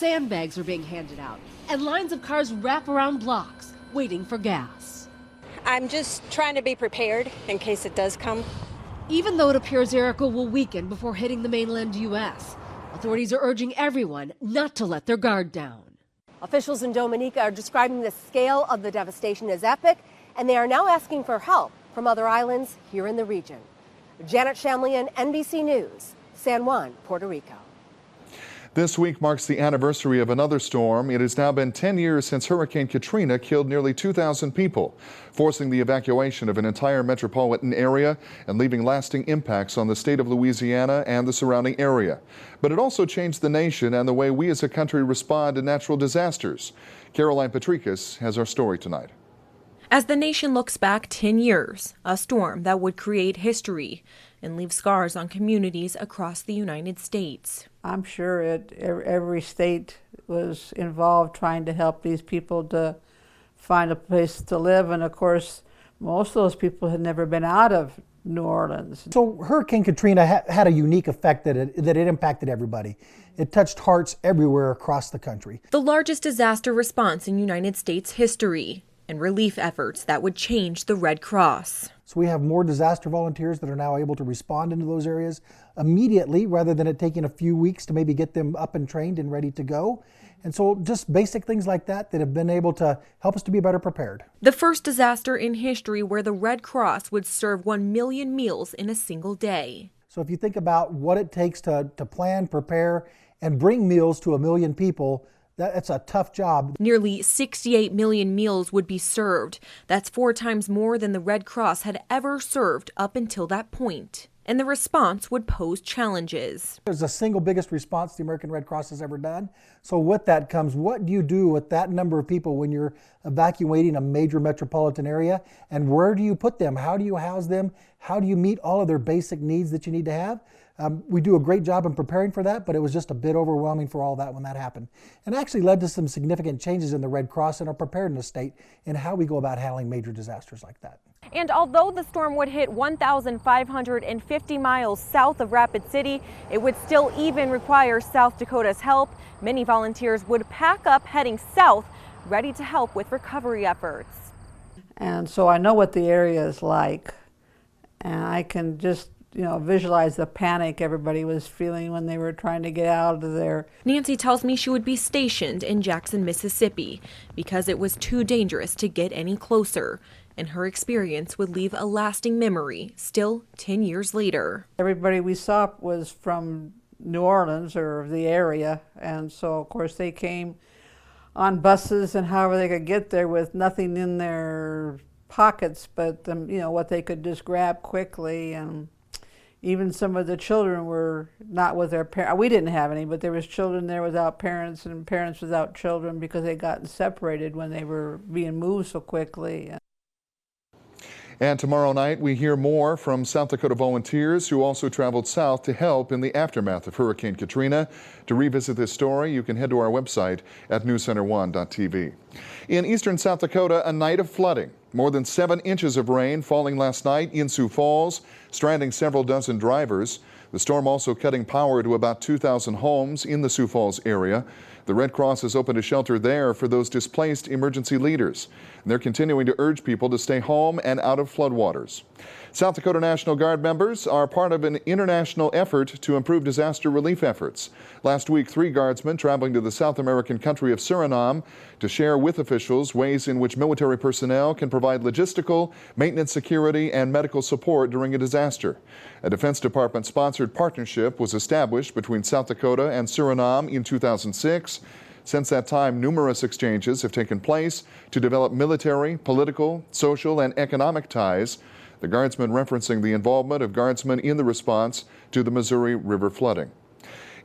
Sandbags are being handed out, and lines of cars wrap around blocks, waiting for gas. I'm just trying to be prepared in case it does come. Even though it appears Erica will weaken before hitting the mainland U.S., authorities are urging everyone not to let their guard down. Officials in Dominica are describing the scale of the devastation as epic, and they are now asking for help from other islands here in the region. Janet Shamlian, NBC News, San Juan, Puerto Rico. This week marks the anniversary of another storm. It has now been 10 years since Hurricane Katrina killed nearly 2,000 people, forcing the evacuation of an entire metropolitan area and leaving lasting impacts on the state of Louisiana and the surrounding area. But it also changed the nation and the way we as a country respond to natural disasters. Caroline Patricus has our story tonight. As the nation looks back 10 years, a storm that would create history and leave scars on communities across the United States. I'm sure every state was involved trying to help these people to find a place to live. And of course, most of those people had never been out of New Orleans. So Hurricane Katrina had a unique effect that it impacted everybody. It touched hearts everywhere across the country. The largest disaster response in United States history, and relief efforts that would change the Red Cross. So we have more disaster volunteers that are now able to respond into those areas immediately rather than it taking a few weeks to maybe get them up and trained and ready to go. And so just basic things like that have been able to help us to be better prepared. The first disaster in history where the Red Cross would serve 1 million meals in a single day. So if you think about what it takes to plan, prepare, and bring meals to 1 million people, that's a tough job. Nearly 68 million meals would be served. That's 4 times more than the Red Cross had ever served up until that point. And the response would pose challenges. It was the single biggest response the American Red Cross has ever done. So with that comes, what do you do with that number of people when you're evacuating a major metropolitan area? And where do you put them? How do you house them? How do you meet all of their basic needs that you need to have? We do a great job in preparing for that, but it was just a bit overwhelming for all that when that happened. And actually led to some significant changes in the Red Cross and our preparedness state in how we go about handling major disasters like that. And although the storm would hit 1,550 miles south of Rapid City, it would still even require South Dakota's help. Many volunteers would pack up heading south, ready to help with recovery efforts. And so I know what the area is like, and I can just visualize the panic everybody was feeling when they were trying to get out of there. Nancy tells me she would be stationed in Jackson, Mississippi, because it was too dangerous to get any closer. And her experience would leave a lasting memory, still 10 years later. Everybody we saw was from New Orleans or the area, and so of course they came on buses and however they could get there with nothing in their pockets but what they could just grab quickly. And even some of the children were not with their parents. We didn't have any, but there was children there without parents and parents without children because they got separated when they were being moved so quickly. And tomorrow night, we hear more from South Dakota volunteers who also traveled south to help in the aftermath of Hurricane Katrina. To revisit this story, you can head to our website at newscenter1.tv. In eastern South Dakota, a night of flooding. More than 7 inches of rain falling last night in Sioux Falls, stranding several dozen drivers. The storm also cutting power to about 2,000 homes in the Sioux Falls area. The Red Cross has opened a shelter there for those displaced emergency leaders. And they're continuing to urge people to stay home and out of floodwaters. South Dakota National Guard members are part of an international effort to improve disaster relief efforts. Last week, 3 guardsmen traveling to the South American country of Suriname to share with officials ways in which military personnel can provide logistical, maintenance security, and medical support during a disaster. A Defense Department-sponsored partnership was established between South Dakota and Suriname in 2006. Since that time, numerous exchanges have taken place to develop military, political, social, and economic ties. The guardsmen referencing the involvement of guardsmen in the response to the Missouri River flooding.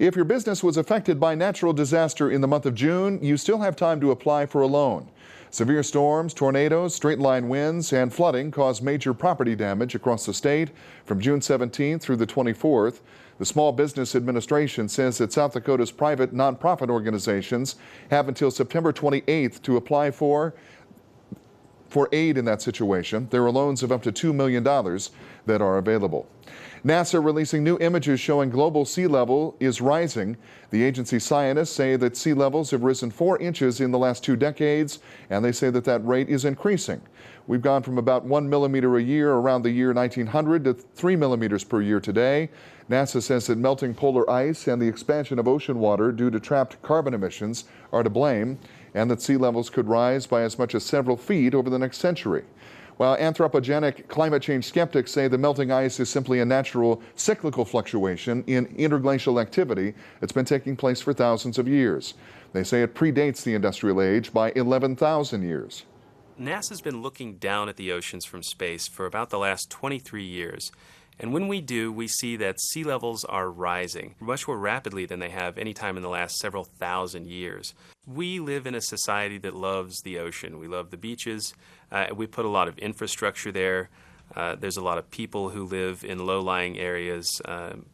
If your business was affected by natural disaster in the month of June, you still have time to apply for a loan. Severe storms, tornadoes, straight-line winds, and flooding caused major property damage across the state from June 17th through the 24th. The Small Business Administration says that South Dakota's private nonprofit organizations have until September 28th to apply for for aid in that situation. There are loans of up to $2 million that are available. NASA releasing new images showing global sea level is rising. The agency scientists say that sea levels have risen 4 inches in the last 2 decades, and they say that that rate is increasing. We've gone from about 1 millimeter a year around the year 1900 to 3 millimeters per year today. NASA says that melting polar ice and the expansion of ocean water due to trapped carbon emissions are to blame, and that sea levels could rise by as much as several feet over the next century. While anthropogenic climate change skeptics say the melting ice is simply a natural cyclical fluctuation in interglacial activity that's been taking place for thousands of years. They say it predates the industrial age by 11,000 years. NASA's been looking down at the oceans from space for about the last 23 years. And when we do, we see that sea levels are rising much more rapidly than they have any time in the last several thousand years. We live in a society that loves the ocean. We love the beaches. We put a lot of infrastructure there. There's a lot of people who live in low-lying areas,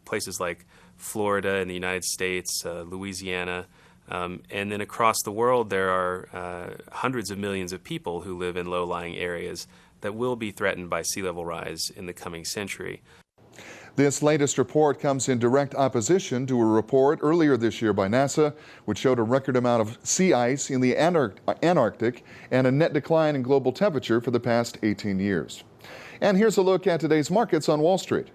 places like Florida in the United States, Louisiana. And then across the world, there are hundreds of millions of people who live in low-lying areas that will be threatened by sea level rise in the coming century. This latest report comes in direct opposition to a report earlier this year by NASA, which showed a record amount of sea ice in the Antarctic and a net decline in global temperature for the past 18 years. And here's a look at today's markets on Wall Street.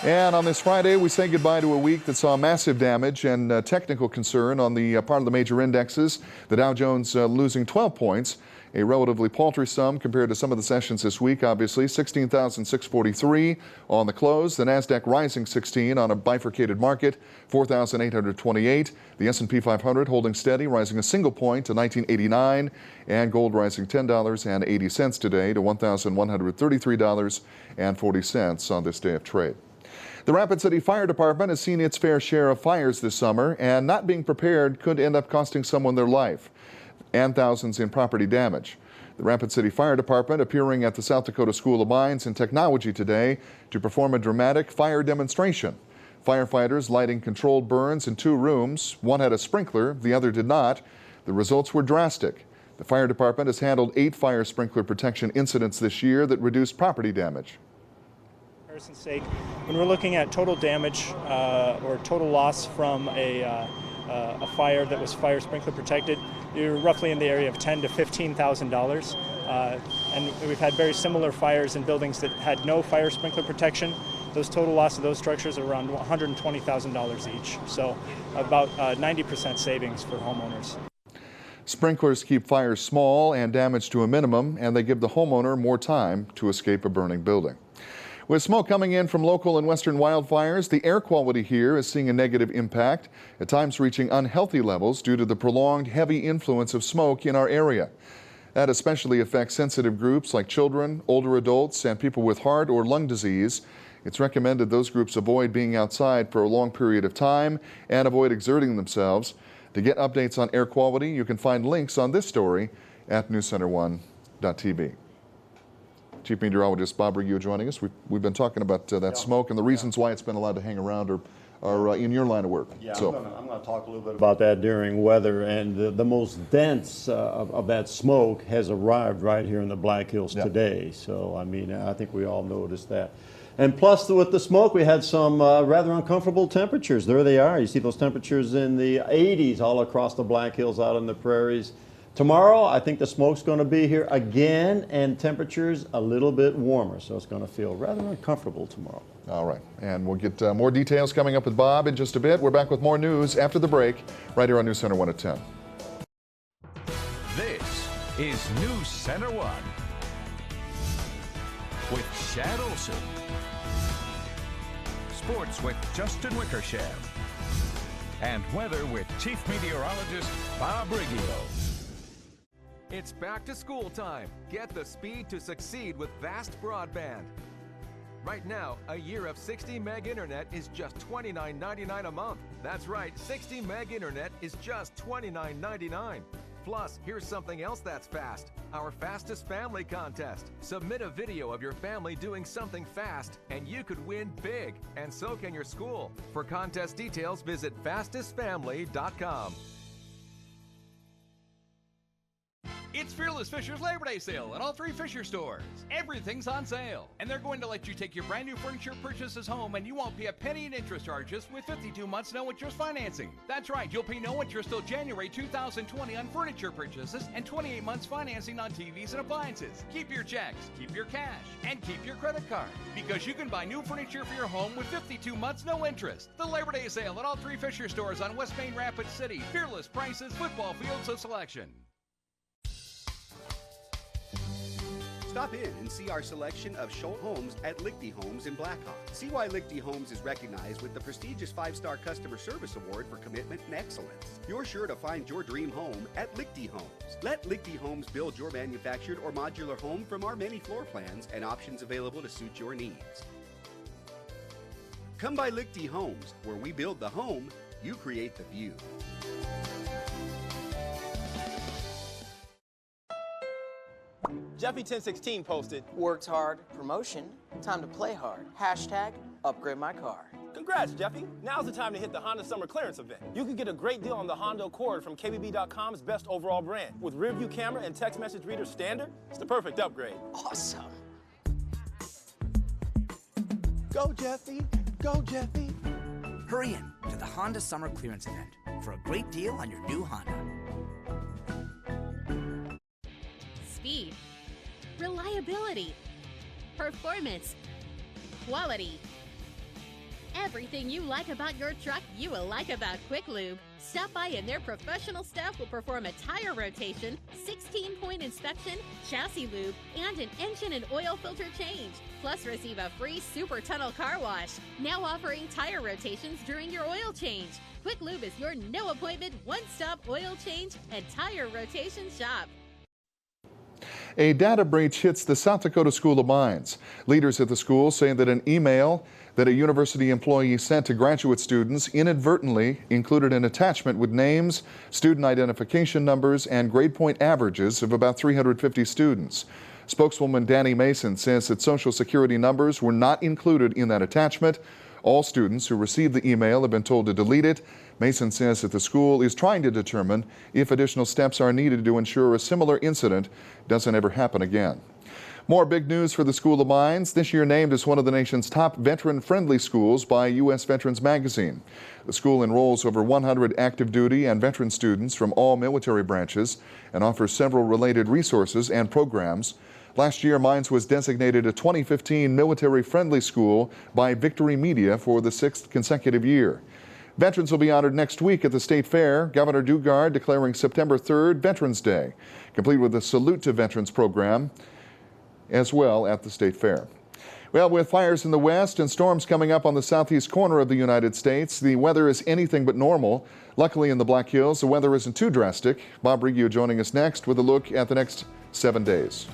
And on this Friday, we say goodbye to a week that saw massive damage and technical concern on the part of the major indexes. The Dow Jones losing 12 points, a relatively paltry sum compared to some of the sessions this week, obviously. 16,643 on the close. The NASDAQ rising 16 on a bifurcated market, 4,828. The S&P 500 holding steady, rising a single point to 1989. And gold rising $10.80 today to $1,133.40 on this day of trade. The Rapid City Fire Department has seen its fair share of fires this summer, and not being prepared could end up costing someone their life and thousands in property damage. The Rapid City Fire Department appearing at the South Dakota School of Mines and Technology today to perform a dramatic fire demonstration. Firefighters lighting controlled burns in 2 rooms. One had a sprinkler, the other did not. The results were drastic. The fire department has handled 8 fire sprinkler protection incidents this year that reduced property damage. Sake, when we're looking at total damage or total loss from a fire that was fire sprinkler protected, you're roughly in the area of $10,000 to $15,000. And we've had very similar fires in buildings that had no fire sprinkler protection. Those total loss of those structures are around $120,000 each. So about 90% savings for homeowners. Sprinklers keep fires small and damage to a minimum, and they give the homeowner more time to escape a burning building. With smoke coming in from local and western wildfires, the air quality here is seeing a negative impact, at times reaching unhealthy levels due to the prolonged heavy influence of smoke in our area. That especially affects sensitive groups like children, older adults, and people with heart or lung disease. It's recommended those groups avoid being outside for a long period of time and avoid exerting themselves. To get updates on air quality, you can find links on this story at newscenter1.tv. Chief Meteorologist Bob Riggio joining us. We've been talking about that smoke and the reasons why it's been allowed to hang around are in your line of work. Yeah, so. I'm going to talk a little bit about that during weather. And the most dense of that smoke has arrived right here in the Black Hills today. So, I mean, I think we all noticed that. And plus, with the smoke, we had some rather uncomfortable temperatures. There they are. You see those temperatures in the 80s all across the Black Hills out on the prairies. Tomorrow, I think the smoke's going to be here again, and temperatures a little bit warmer, so it's going to feel rather uncomfortable tomorrow. All right, and we'll get more details coming up with Bob in just a bit. We're back with more news after the break, right here on News Center 1 at 10. This is News Center 1 with Shad Olson. Sports with Justin Wickersham. And weather with Chief Meteorologist Bob Riggio. It's back to school time. Get the speed to succeed with Vast Broadband. Right now, a year of 60 meg internet is just $29.99 a month. That's right, 60 meg internet is just $29.99. Plus, here's something else that's fast. Our Fastest Family Contest. Submit a video of your family doing something fast, and you could win big. And so can your school. For contest details, visit fastestfamily.com. It's Fearless Fisher's Labor Day sale at all 3 Fisher stores. Everything's on sale, and they're going to let you take your brand new furniture purchases home, and you won't pay a penny in interest charges with 52 months no interest financing. That's right, you'll pay no interest till January 2020 on furniture purchases and 28 months financing on TVs and appliances. Keep your checks, keep your cash, and keep your credit card, because you can buy new furniture for your home with 52 months no interest. The Labor Day sale at all 3 Fisher stores on West Main Rapid City. Fearless prices, football fields of selection. Stop in and see our selection of Schultz homes at Lichty Homes in Blackhawk. See why Lichty Homes is recognized with the prestigious 5-star Customer Service Award for commitment and excellence. You're sure to find your dream home at Lichty Homes. Let Lichty Homes build your manufactured or modular home from our many floor plans and options available to suit your needs. Come by Lichty Homes, where we build the home, you create the view. Jeffy1016 posted, worked hard, promotion, time to play hard, hashtag upgrade my car. Congrats, Jeffy. Now's the time to hit the Honda Summer Clearance event. You can get a great deal on the Honda Accord from KBB.com's best overall brand. With rear view camera and text message reader standard, it's the perfect upgrade. Awesome. Go, Jeffy. Go, Jeffy. Hurry in to the Honda Summer Clearance event for a great deal on your new Honda. Speed, reliability, performance, quality. Everything you like about your truck, you will like about Quick Lube. Stop by and their professional staff will perform a tire rotation, 16-point inspection, chassis lube, and an engine and oil filter change. Plus receive a free Super Tunnel car wash. Now offering tire rotations during your oil change. Quick Lube is your no-appointment, one-stop oil change and tire rotation shop. A data breach hits the South Dakota School of Mines. Leaders at the school say that an email that a university employee sent to graduate students inadvertently included an attachment with names, student identification numbers, and grade point averages of about 350 students. Spokeswoman Danny Mason says that Social Security numbers were not included in that attachment. All students who received the email have been told to delete it. Mason says that the school is trying to determine if additional steps are needed to ensure a similar incident doesn't ever happen again. More big news for the School of Mines. This year named as one of the nation's top veteran-friendly schools by U.S. Veterans Magazine. The school enrolls over 100 active duty and veteran students from all military branches and offers several related resources and programs. Last year, Mines was designated a 2015 military-friendly school by Victory Media for the 6th consecutive year. Veterans will be honored next week at the State Fair. Governor Dugard declaring September 3rd Veterans Day, complete with a Salute to Veterans program as well at the State Fair. Well, with fires in the west and storms coming up on the southeast corner of the United States, the weather is anything but normal. Luckily in the Black Hills, the weather isn't too drastic. Bob Riggio joining us next with a look at the next 7 days.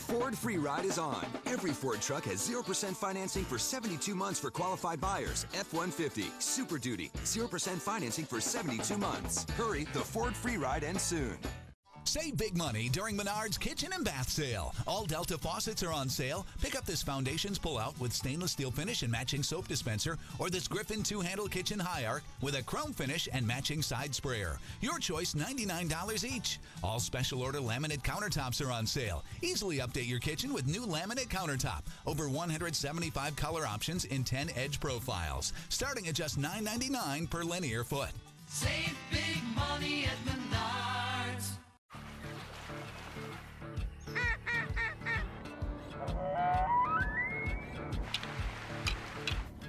Ford Free Ride is on. Every Ford truck has 0% financing for 72 months for qualified buyers. F-150, Super Duty, 0% financing for 72 months. Hurry, the Ford Free Ride ends soon. Save big money during Menard's Kitchen and Bath Sale. All Delta faucets are on sale. Pick up this Foundations pull-out with stainless steel finish and matching soap dispenser, or this Griffin 2-handle kitchen high arc with a chrome finish and matching side sprayer. Your choice, $99 each. All special order laminate countertops are on sale. Easily update your kitchen with new laminate countertop. Over 175 color options in 10 edge profiles, starting at just $9.99 per linear foot. Save big money at Menards.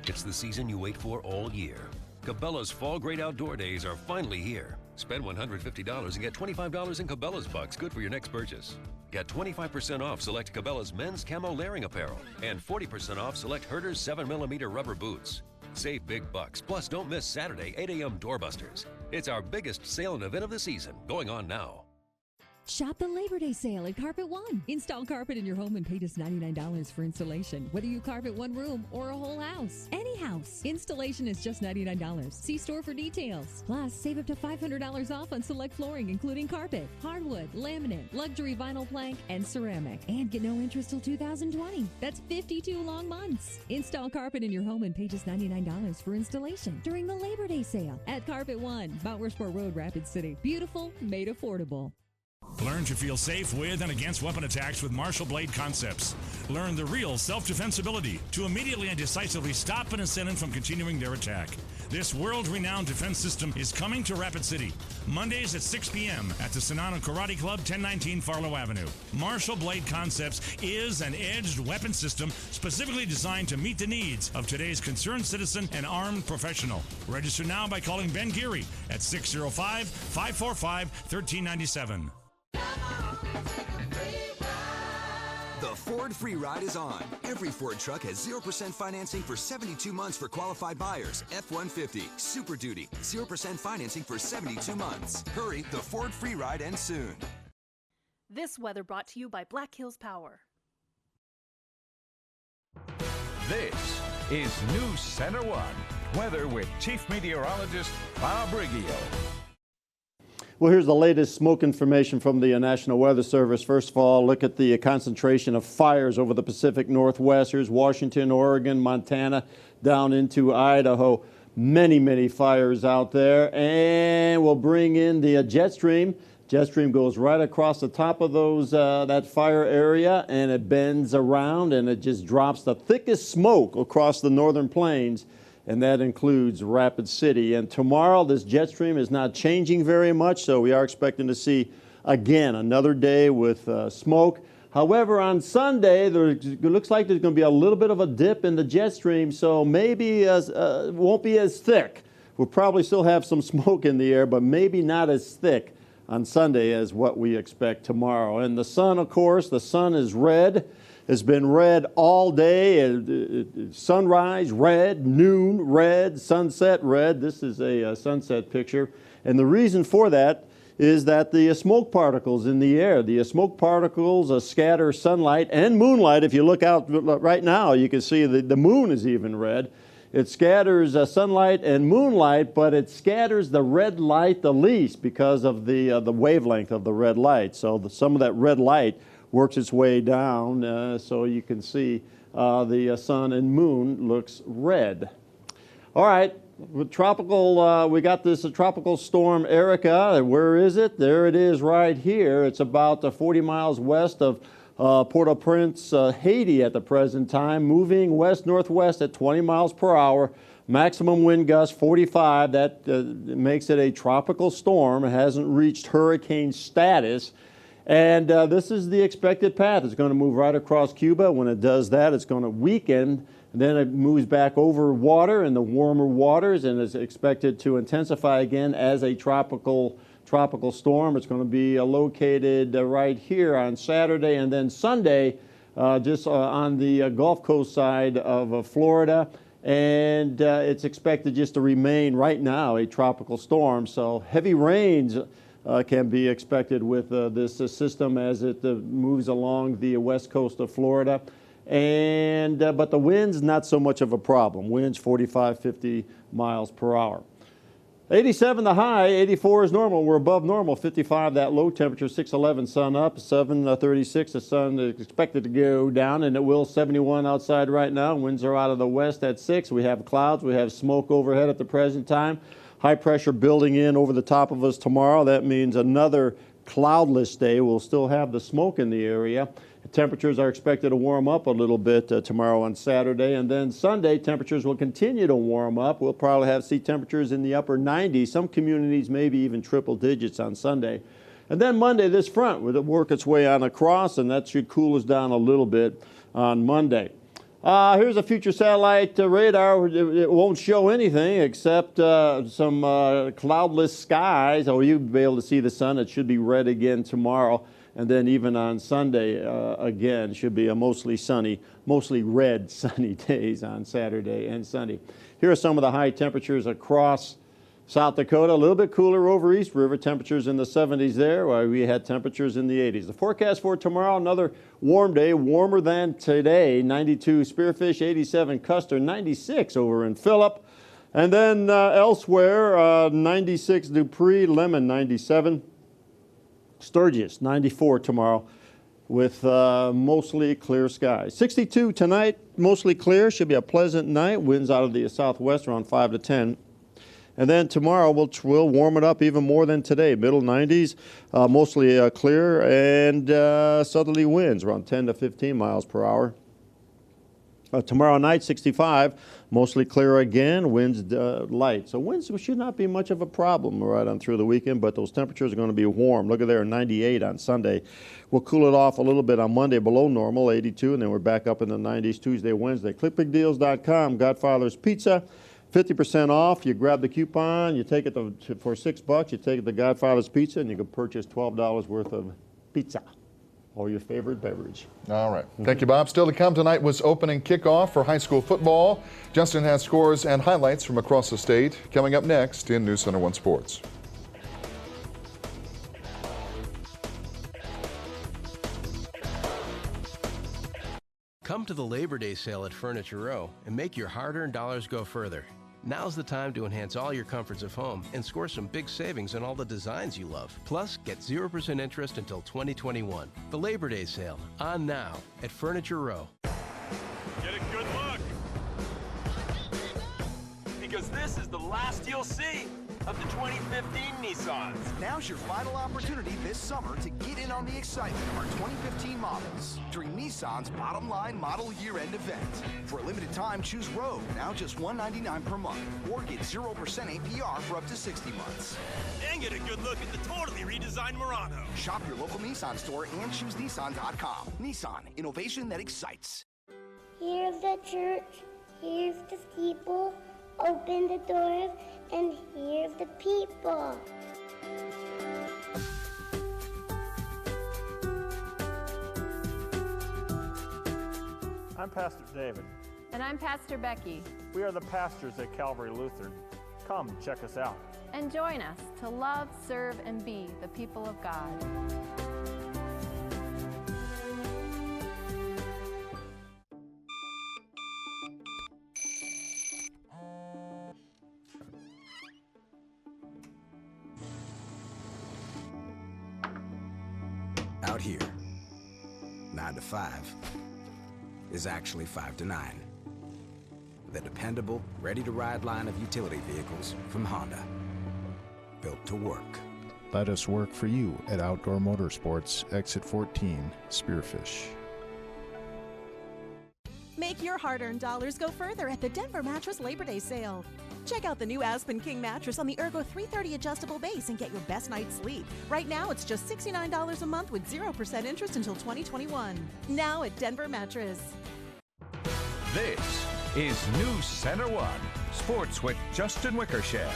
It's the season you wait for all year. Cabela's Fall Great Outdoor Days are finally here. Spend $150 and get $25 in Cabela's bucks, good for your next purchase. Get 25% off select Cabela's men's camo layering apparel and 40% off select Herter's 7mm rubber boots. Save big bucks, plus don't miss Saturday 8 a.m. doorbusters. It's our biggest sale and event of the season, going on now. Shop the Labor Day sale at Carpet One. Install carpet in your home and pay just $99 for installation. Whether you carpet one room or a whole house. Any house. Installation is just $99. See store for details. Plus, save up to $500 off on select flooring, including carpet, hardwood, laminate, luxury vinyl plank, and ceramic. And get no interest till 2020. That's 52 long months. Install carpet in your home and pay just $99 for installation during the Labor Day sale at Carpet One, Mount Rushmore Road, Rapid City. Beautiful, made affordable. Learn to feel safe with and against weapon attacks with Marshall Blade Concepts. Learn the real self-defense ability to immediately and decisively stop an assailant from continuing their attack. This world-renowned defense system is coming to Rapid City, Mondays at 6 p.m. at the Sonana Karate Club, 1019 Farlow Avenue. Marshall Blade Concepts is an edged weapon system specifically designed to meet the needs of today's concerned citizen and armed professional. Register now by calling Ben Geary at 605-545-1397. The Ford Free Ride is on. Every Ford truck has 0% financing for 72 months for qualified buyers. F-150, Super Duty, 0% financing for 72 months. Hurry, the Ford Free Ride ends soon. This weather brought to you by Black Hills Power. This is NewsCenter1 Weather with Chief Meteorologist Bob Riggio. Well, here's the latest smoke information from the National Weather Service. First of all, look at the concentration of fires over the Pacific Northwest. Here's Washington, Oregon, Montana, down into Idaho. Many, many fires out there. And we'll bring in the jet stream. Jet stream goes right across the top of those that fire area, and it bends around, and it just drops the thickest smoke across the northern plains. And that includes Rapid City. And tomorrow, this jet stream is not changing very much, so we are expecting to see, again, another day with smoke. However, on Sunday, it looks like there's going to be a little bit of a dip in the jet stream, so maybe it won't be as thick. We'll probably still have some smoke in the air, but maybe not as thick on Sunday as what we expect tomorrow. And the sun, of course, the sun is red. It's been red all day. Sunrise, red. Noon, red. Sunset, red. This is a sunset picture. And the reason for that is that the smoke particles in the air, the smoke particles scatter sunlight and moonlight. If you look out right now, you can see the moon is even red. It scatters sunlight and moonlight, but it scatters the red light the least because of the wavelength of the red light. So some of that red light works its way down, so you can see the sun and moon looks red. All right, with tropical, we got this tropical storm Erica. Where is it? There it is right here. It's about 40 miles west of Port-au-Prince, Haiti at the present time, moving west-northwest at 20 miles per hour. Maximum wind gust 45. That makes it a tropical storm. It hasn't reached hurricane status. And this is the expected path. It's going to move right across Cuba. When it does that, it's going to weaken. And then it moves back over water in the warmer waters and is expected to intensify again as a tropical storm. It's going to be located right here on Saturday and then Sunday just on the Gulf Coast side of Florida. And it's expected just to remain right now a tropical storm. So heavy rains can be expected with this system as it moves along the west coast of Florida. And but the winds, not so much of a problem. Winds 45, 50 miles per hour. 87 the high, 84 is normal. We're above normal. 55 that low temperature, 611 sun up, 736 the sun is expected to go down, and it will. 71 outside right now. Winds are out of the west at 6. We have clouds. We have smoke overhead at the present time. High pressure building in over the top of us tomorrow. That means another cloudless day. We'll still have the smoke in the area. Temperatures are expected to warm up a little bit tomorrow on Saturday, and then Sunday temperatures will continue to warm up. We'll probably see temperatures in the upper 90s, some communities maybe even triple digits on Sunday. And then Monday, this front will work its way on across, and that should cool us down a little bit on Monday. Here's a future satellite radar. It won't show anything except some cloudless skies. Oh, you'll be able to see the sun. It should be red again tomorrow. And then even on Sunday, again, should be a mostly sunny, mostly red sunny days on Saturday and Sunday. Here are some of the high temperatures across South Dakota, a little bit cooler over East River. Temperatures in the 70s there, while we had temperatures in the 80s. The forecast for tomorrow, another warm day, warmer than today. 92 Spearfish, 87 Custer, 96 over in Phillip. And then elsewhere, 96 Dupree, Lemon 97. Sturgis 94 tomorrow with mostly clear skies. 62 tonight, mostly clear. Should be a pleasant night. Winds out of the southwest around 5 to 10. And then tomorrow we'll warm it up even more than today. Middle 90s, mostly clear, and southerly winds around 10 to 15 miles per hour. Tomorrow night, 65, mostly clear again, winds light. So winds should not be much of a problem right on through the weekend, but those temperatures are going to be warm. Look at there, 98 on Sunday. We'll cool it off a little bit on Monday, below normal, 82, and then we're back up in the 90s Tuesday, Wednesday. ClickBigDeals.com, Godfather's Pizza, 50% off. You grab the coupon, you take it for $6, you take it to Godfather's Pizza, and you can purchase $12 worth of pizza or your favorite beverage. All right. Thank you, Bob. Still to come tonight was opening kickoff for high school football. Justin has scores and highlights from across the state coming up next in News Center 1 Sports. Come to the Labor Day sale at Furniture Row and make your hard-earned dollars go further. Now's the time to enhance all your comforts of home and score some big savings on all the designs you love. Plus, get 0% interest until 2021. The Labor Day sale, on now at Furniture Row. Get a good look, because this is the last you'll see of the 2015 Nissans. Now's your final opportunity this summer to get in on the excitement of our 2015 models during Nissan's Bottom Line Model Year-End event. For a limited time, choose Rogue, now just $199 per month, or get 0% APR for up to 60 months. And get a good look at the totally redesigned Murano. Shop your local Nissan store and choose Nissan.com. Nissan, innovation that excites. Here's the church, here's the steeple, open the doors, and here's the people. I'm Pastor David. And I'm Pastor Becky. We are the pastors at Calvary Lutheran. Come check us out. And join us to love, serve, and be the people of God. Out here, 9 to 5 is actually 5 to 9. The dependable, ready-to-ride line of utility vehicles from Honda. Built to work. Let us work for you at Outdoor Motorsports, Exit 14, Spearfish. Make your hard-earned dollars go further at the Denver Mattress Labor Day sale. Check out the new Aspen King mattress on the Ergo 330 adjustable base and get your best night's sleep. Right now, it's just $69 a month with 0% interest until 2021. Now at Denver Mattress. This is News Center 1 Sports with Justin Wickersham.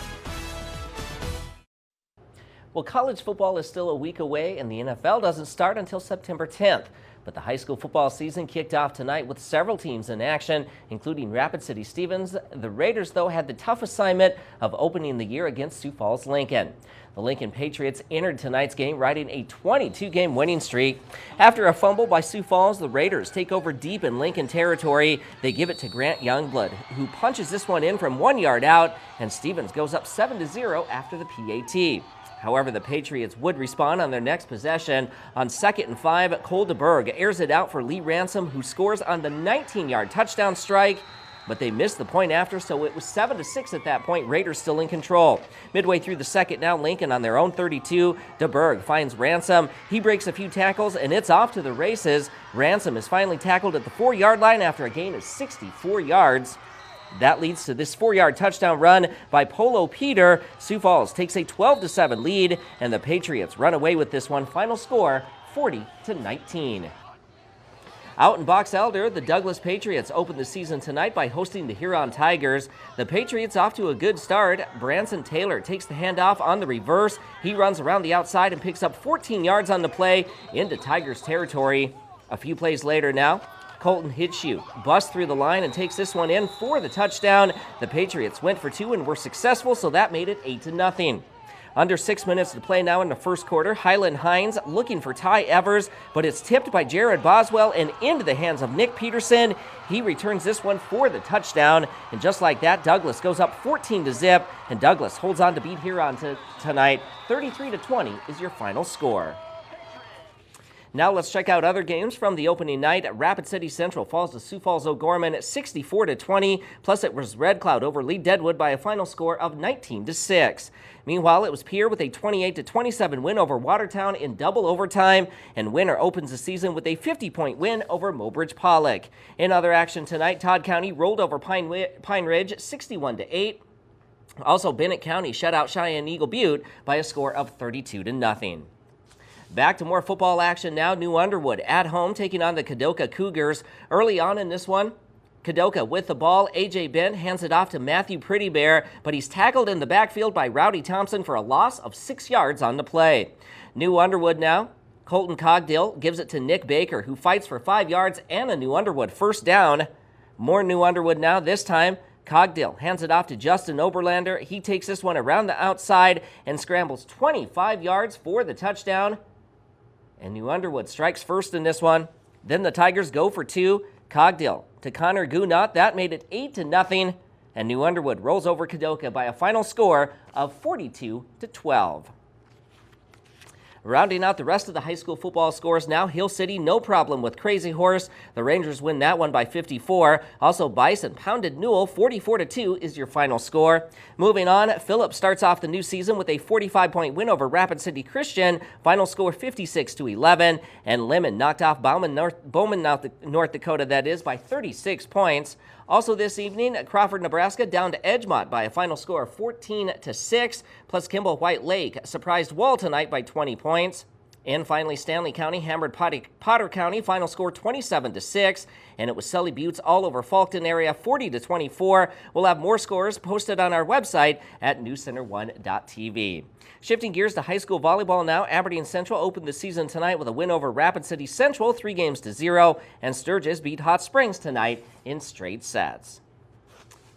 Well, college football is still a week away, and the NFL doesn't start until September 10th. But the high school football season kicked off tonight with several teams in action, including Rapid City Stevens. The Raiders, though, had the tough assignment of opening the year against Sioux Falls Lincoln. The Lincoln Patriots entered tonight's game riding a 22-game winning streak. After a fumble by Sioux Falls, the Raiders take over deep in Lincoln territory. They give it to Grant Youngblood, who punches this one in from 1 yard out, and Stevens goes up 7-0 after the PAT. However, the Patriots would respond on their next possession. On 2nd and 5, Cole DeBerg airs it out for Lee Ransom, who scores on the 19-yard touchdown strike. But they missed the point after, so it was 7-6 at that point. Raiders still in control. Midway through the second now, Lincoln on their own 32. DeBerg finds Ransom. He breaks a few tackles, and it's off to the races. Ransom is finally tackled at the 4-yard line after a gain of 64 yards. That leads to this 4-yard touchdown run by Polo Peter. Sioux Falls takes a 12-7 lead, and the Patriots run away with this one. Final score, 40-19. Out in Box Elder, the Douglas Patriots open the season tonight by hosting the Huron Tigers. The Patriots off to a good start. Branson Taylor takes the handoff on the reverse. He runs around the outside and picks up 14 yards on the play into Tigers territory. A few plays later now, Colton Hitchute busts through the line and takes this one in for the touchdown. The Patriots went for two and were successful, so that made it 8-0. Under 6 minutes to play now in the first quarter. Highland Hines looking for Ty Evers, but it's tipped by Jared Boswell and into the hands of Nick Peterson. He returns this one for the touchdown, and just like that, Douglas goes up 14-0, and Douglas holds on to beat Huron tonight. 33-20 is your final score. Now let's check out other games from the opening night. Rapid City Central falls to Sioux Falls O'Gorman 64-20. Plus it was Red Cloud over Lee Deadwood by a final score of 19-6. Meanwhile, it was Pierre with a 28-27 win over Watertown in double overtime, and Winter opens the season with a 50-point win over Mobridge Pollock. In other action tonight, Todd County rolled over Pine Ridge 61-8. Also, Bennett County shut out Cheyenne Eagle Butte by a score of 32-0. Back to more football action now. New Underwood at home taking on the Kadoka Cougars. Early on in this one, Kadoka with the ball. A.J. Bent hands it off to Matthew Pretty Bear, but he's tackled in the backfield by Rowdy Thompson for a loss of 6 yards on the play. New Underwood now. Colton Cogdill gives it to Nick Baker, who fights for 5 yards and a New Underwood first down. More New Underwood now. This time, Cogdill hands it off to Justin Oberlander. He takes this one around the outside and scrambles 25 yards for the touchdown. And New Underwood strikes first in this one. Then the Tigers go for two. Cogdill to Connor Gunot. That made it 8-0. And New Underwood rolls over Kadoka by a final score of 42-12. Rounding out the rest of the high school football scores now, Hill City, no problem with Crazy Horse. The Rangers win that one by 54. Also, Bison pounded Newell, 44-2 is your final score. Moving on, Phillips starts off the new season with a 45-point win over Rapid City Christian. Final score 56-11. And Lemon knocked off Bowman, North Dakota, that is, by 36 points. Also this evening, Crawford, Nebraska down to Edgemont by a final score of 14-6. Plus Kimball White Lake surprised Wall tonight by 20 points. And finally, Stanley County hammered Potter County, final score 27-6. And it was Sully Buttes all over Falkton area, 40-24. We'll have more scores posted on our website at newscenter1.tv. Shifting gears to high school volleyball now, Aberdeen Central opened the season tonight with a win over Rapid City Central, 3-0, and Sturgis beat Hot Springs tonight in straight sets.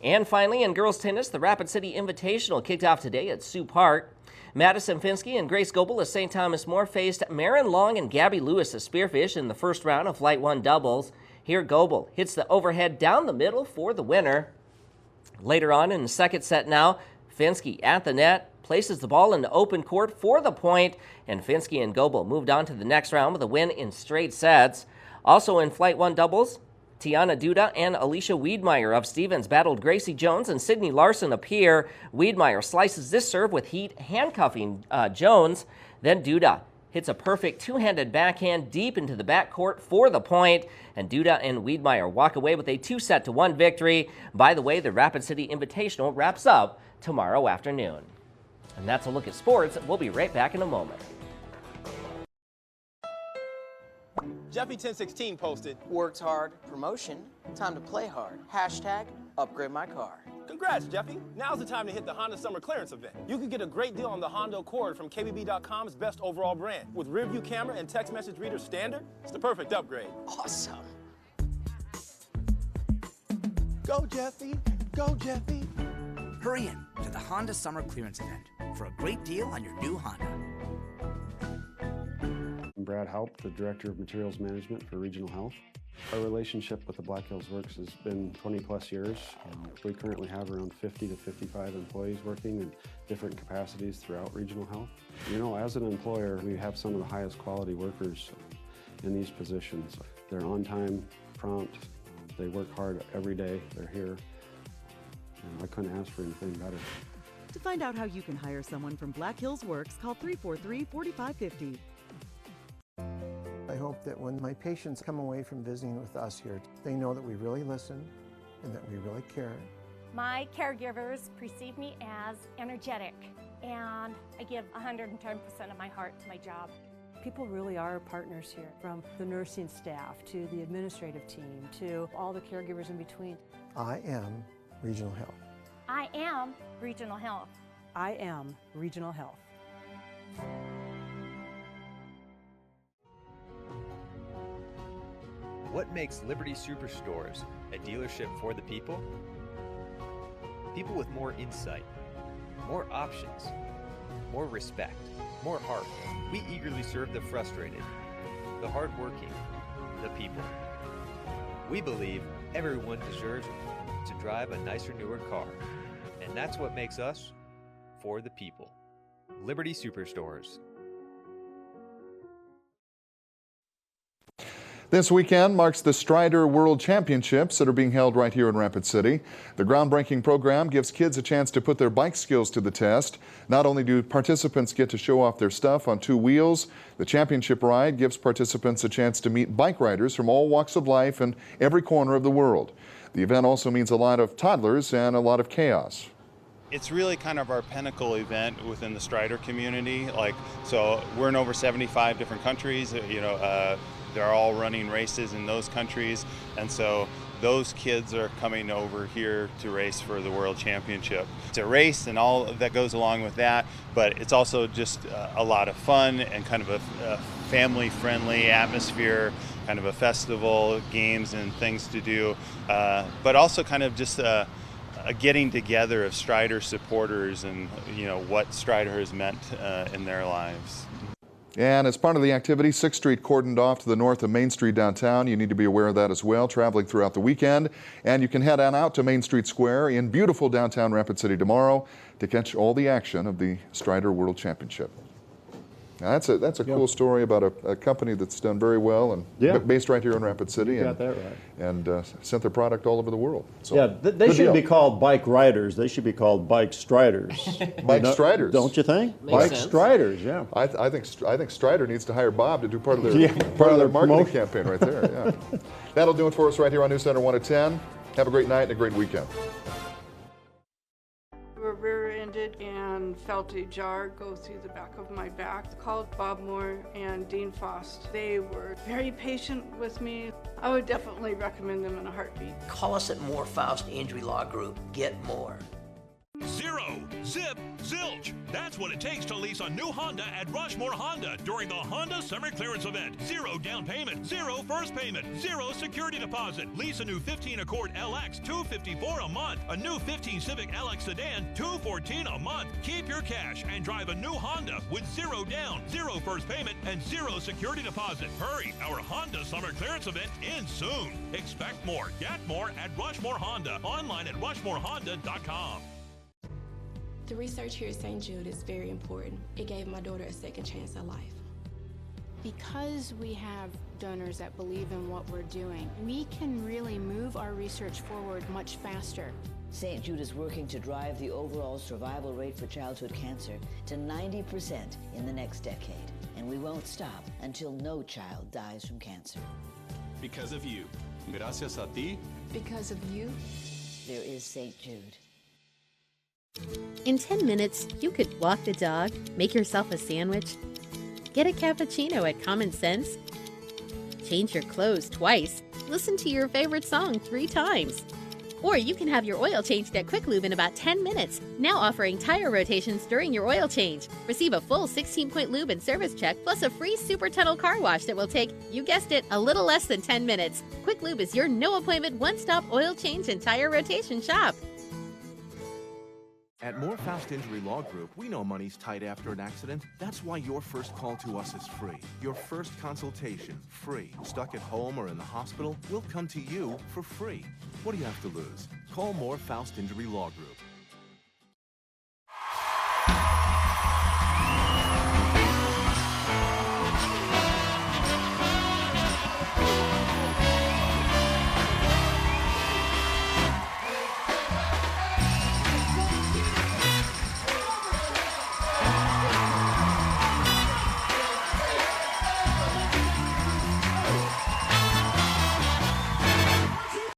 And finally, in girls tennis, the Rapid City Invitational kicked off today at Sioux Park. Madison Finsky and Grace Goebel of St. Thomas More faced Marin Long and Gabby Lewis of Spearfish in the first round of Flight 1 doubles. Here, Goebel hits the overhead down the middle for the winner. Later on in the second set now, Finsky at the net, places the ball in the open court for the point, and Finsky and Goebel moved on to the next round with a win in straight sets. Also in Flight 1 doubles, Tiana Duda and Alicia Wiedmeyer of Stevens battled Gracie Jones and Sydney Larson of Pierre. Wiedmeyer slices this serve with heat, handcuffing Jones. Then Duda hits a perfect two-handed backhand deep into the backcourt for the point, and Duda and Wiedmeyer walk away with a 2-1 victory. By the way, the Rapid City Invitational wraps up tomorrow afternoon. And that's a look at sports. We'll be right back in a moment. Jeffy1016 posted, "Worked hard, promotion, time to play hard. Hashtag upgrade my car." Congrats, Jeffy. Now's the time to hit the Honda Summer Clearance event. You can get a great deal on the Honda Accord from KBB.com's best overall brand. With rear view camera and text message reader standard, it's the perfect upgrade. Awesome. Go, Jeffy. Go, Jeffy. Hurry in to the Honda Summer Clearance event for a great deal on your new Honda. I'm Brad Haupt, the Director of Materials Management for Regional Health. Our relationship with the Black Hills Works has been 20+ years. We currently have around 50 to 55 employees working in different capacities throughout Regional Health. You know, as an employer, we have some of the highest quality workers in these positions. They're on time, prompt, they work hard every day, they're here. I couldn't ask for anything better. To find out how you can hire someone from Black Hills Works, call 343-4550. I hope that when my patients come away from visiting with us here, they know that we really listen and that we really care. My caregivers perceive me as energetic, and I give 110% of my heart to my job. People really are partners here, from the nursing staff to the administrative team to all the caregivers in between. I am Regional Health. I am Regional Health. I am Regional Health. What makes Liberty Superstores a dealership for the people? People with more insight, more options, more respect, more heart. We eagerly serve the frustrated, the hardworking, the people. We believe everyone deserves to drive a nicer, newer car, and that's what makes us for the people. Liberty Superstores. This weekend marks the Strider World Championships that are being held right here in Rapid City. The groundbreaking program gives kids a chance to put their bike skills to the test. Not only do participants get to show off their stuff on two wheels, the championship ride gives participants a chance to meet bike riders from all walks of life and every corner of the world. The event also means a lot of toddlers and a lot of chaos. It's really kind of our pinnacle event within the Strider community. So we're in over 75 different countries. They're all running races in those countries, and so those kids are coming over here to race for the World Championship. It's a race and all that goes along with that, but it's also just a lot of fun and kind of a family-friendly atmosphere, kind of a festival, games and things to do, but also kind of just a getting together of Strider supporters and what Strider has meant in their lives. And as part of the activity, 6th Street cordoned off to the north of Main Street downtown. You need to be aware of that as well, traveling throughout the weekend. And you can head on out to Main Street Square in beautiful downtown Rapid City tomorrow to catch all the action of the Strider World Championship. Now that's a cool story about a company that's done very well and based right here in Rapid City. You got that right. And sent their product all over the world. So, yeah, they shouldn't be called bike riders. They should be called bike striders. Bike striders. Don't you think? Makes bike sense. striders, yeah. I think Strider needs to hire Bob to do part of their marketing campaign right there. Yeah. That'll do it for us right here on NewsCenter1 at 10. Have a great night and a great weekend. Were rear-ended and felt a jar go through the back of my back. Called Bob Moore and Dean Faust. They were very patient with me. I would definitely recommend them in a heartbeat. Call us at Moore Faust Injury Law Group. Get more. Zero, zip, zilch. That's what it takes to lease a new Honda at Rushmore Honda during the Honda Summer Clearance Event. Zero down payment, zero first payment, zero security deposit. Lease a new 15 Accord LX, $254 a month. A new 15 Civic LX sedan, $214 a month. Keep your cash and drive a new Honda with zero down, zero first payment, and zero security deposit. Hurry, our Honda Summer Clearance Event ends soon. Expect more, get more at Rushmore Honda. Online at rushmorehonda.com. The research here at St. Jude is very important. It gave my daughter a second chance at life. Because we have donors that believe in what we're doing, we can really move our research forward much faster. St. Jude is working to drive the overall survival rate for childhood cancer to 90% in the next decade. And we won't stop until no child dies from cancer. Because of you. Gracias a ti. Because of you. There is St. Jude. In 10 minutes, you could walk the dog, make yourself a sandwich, get a cappuccino at Common Sense, change your clothes twice, listen to your favorite song 3 times. Or you can have your oil changed at Quick Lube in about 10 minutes, now offering tire rotations during your oil change. Receive a full 16-point lube and service check, plus a free Super Tunnel car wash that will take, you guessed it, a little less than 10 minutes. Quick Lube is your no-appointment, one-stop oil change and tire rotation shop. At Moore Faust Injury Law Group, we know money's tight after an accident. That's why your first call to us is free. Your first consultation, free. Stuck at home or in the hospital, we'll come to you for free. What do you have to lose? Call Moore Faust Injury Law Group.